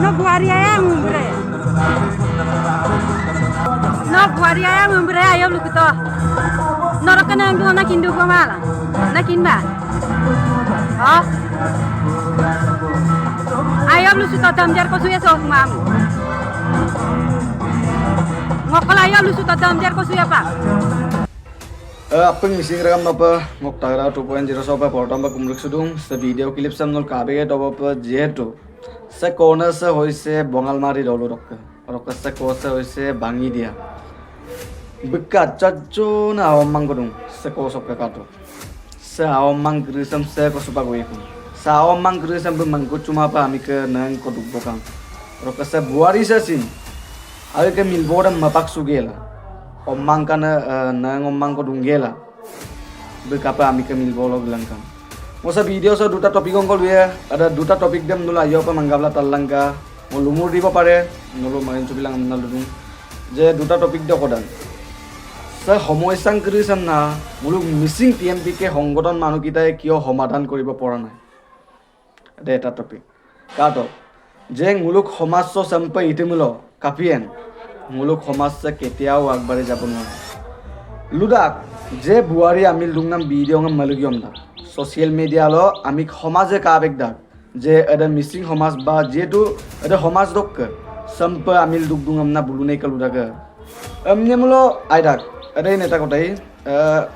No buaria ngumbre. No buaria ngumbre ayo lu kita. Norok kena ndu na kindu ko mala. Na kinba. Oh. Ayo lu suta tamjar ko suya sok mam. Ngokol ayo lu suta tamjar ko suya pak. Apeng misi rekam apa ngok tagra 2.0 sopa portam ba kumruk sudung se video clip sam nol kabege toba pa jeto se corner se hoise bongalmari dolo rok se ko se hoise bangi dia bekat chacho na awmang kodung se ko sok ka to se awmang grisam se ko supa go iku sa awmang grisam be mangko cuma pa ami ke nang ko duk bokang rok se buari se sin age ke milbodam mapak sugela omang kana nang omang ko dungela bekapa ami ke milbolo bilangkan mosa video so duta topik ongkol ya ada duta topik dem dulu ayo pa manggabla talangka mo lumur diba pare nulu main bilang amna ludung je duta topik do kodan sa homoisang krisam na muluk missing TMP ke সংগঠন মানুহ কিটাই কিয় সমাধান কৰিব পৰা নাই এটা topic কাটো যে মুলুক সমাজ সম্পৰ্ক ইতিমুল কাপিয়েন মুলুক সমাজ কেতিয়াও আগবাঢ়ি যাব নোৱাৰে লুদাক যে বুৱাৰী আমি লুংনাম ভিডিঅ' ngam মালুগিয়ম দা সোশ্যাল মিডিয়া ল আমি সমাজে কাবেক দা যে এটা মিসিং সমাজ বা যেটো এটা সমাজ দক সম্প আমি দুক দুংam না বুলুনে কলুদাক আমনে মুলো আইদাক এটাই নেতা কটাই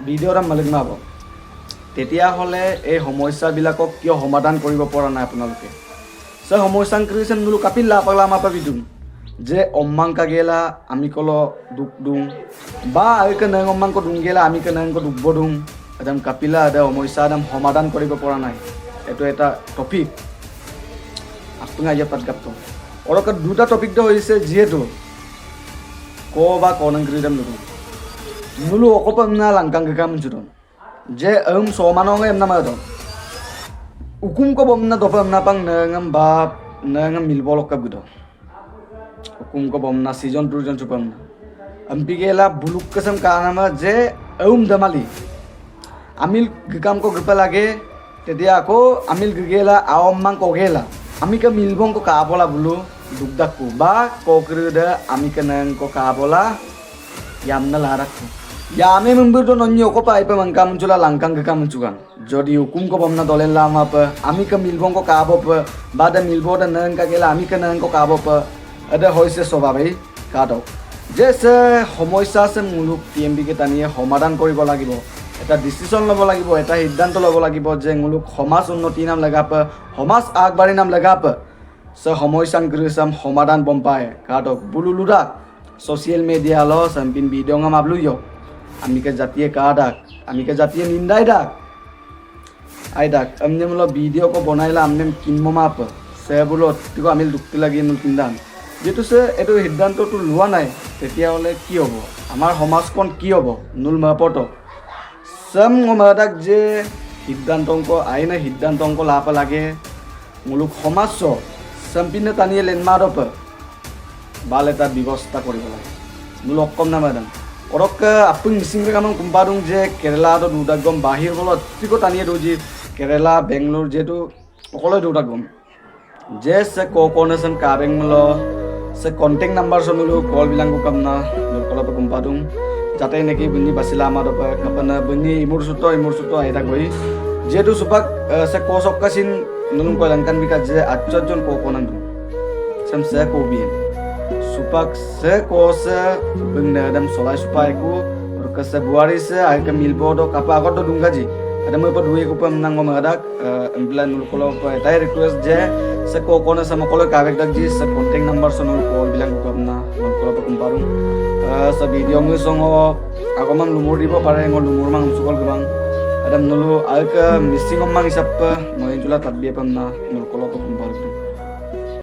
ভিডিঅ'টা মালুগমাব তেতিয়া হলে এই সমস্যাবিলাকক কিয় সমাধান কৰিব পৰা নাই আপোনালোকে সে সমস্যাং ক্ৰিয়েচন মুলুক কাপিলা পাগলা মাপা বিদুম যে omang kagela ami kolo dukdung ba ake nang omang ko dungela ami ke nang ko dukbodung adam kapila ada homoisa adam homadan koribo pora nai eto eta topik apunga ya pat gapto oroka duta topik do hoise jeto ko ba konang gridam lu nulu okopam na langkang gam judon je somanong em na ma do ukum ko bomna dopam na pang nangam ba nangam milbolok ka gudo hukum ko bomna season 2 jon chupamna ampigela buluk kasam kanama je damali amil gikam ko grupa lage tedia ako amil gigela awmang ko gela ami ka milbong ko kabola bulu dugdakku ba ko krida ami kanang ko kabola yamna larakku yame membur do nonyo ko pai pa mangka muncula langkang gikam muncukan jodi hukum ko bomna dolen lama pa ami ka milbong ko kabo pa bada milbo da nang ka gela ami kanang ko kabo pa ada hoise স্বভাৱেই কাটো যে সমস্যা আছে মুলুক TMP কে টানিয়ে সমাধান কৰিব লাগিব এটা decision ল'ব লাগিব এটা সিদ্ধান্ত ল'ব লাগিব যে মুলুক সমাজ উন্নতি নাম লাগাপ সমাজ আগবাঢ়ি নাম লাগাপ সমস্যাং গ্ৰিসাম সমাধান বম্পায় কাটো বুলুলুদা সোশ্যাল মিডিয়া ল সাম্পিন ভিডিঅ' ngam abluyo আমি কে জাতীয় কাডাক আমি কে জাতীয় নিন্দাই ডাক আইদাক আমনে মুলো ভিডিঅ' কো বনাইলা আমনে কিনমমাপ সে বুলো তিকো আমি দুক্তি লাগি নুল কিন্দান যেটো সে এটো সিদ্ধান্তটো লোৱা নাই তেতিয়া হলে কি হ'ব আমাৰ সমাজখন কি হ'ব নুল মাপটো সম গমাদাক যে সিদ্ধান্তংক আইনা সিদ্ধান্তংক লাপ লাগে মুলুক সমাজ সম্পিনে টানিয়ে লেনমাৰপ বালে তাৰ ব্যৱস্থা কৰিব লাগে মুল অকম না মাদান অৰক আপুং মিসিং কাম কুম্পাদুং যে কেৰালা তো দুদাগম বাহিৰ হলত তিকো টানিয়ে দজি কেৰালা বেংগলোৰ যেটো অকলে দুদাগম যে সে কোকোনেশন কাবেং মলো se kontak number sonulu call bilang ko kamna kalau pa kumpadung jatay neki bunyi basila amado pa kapana bunyi imur suto aida goi jedu supak se kosok kasin nunung ko langkan bika je atjon ko konan sam se ko bien supak se ko se bengna adam solai supai ko ka se buari se ay ka milbodo kapa ko do dungaji ada mo pa duwe ko pa nang ngomadak emplan nul ko pa tay request je se ko kona sama kolo kawek dak ji se kontak number sonol call bilang ko kamna kolo pa kumparum sa video mo songo ako mam lumur dibo pare ngol lumur mang sukol gabang adam nulu alka missing omang isap mo injula tabbiye pamna nul kolo pa kumparum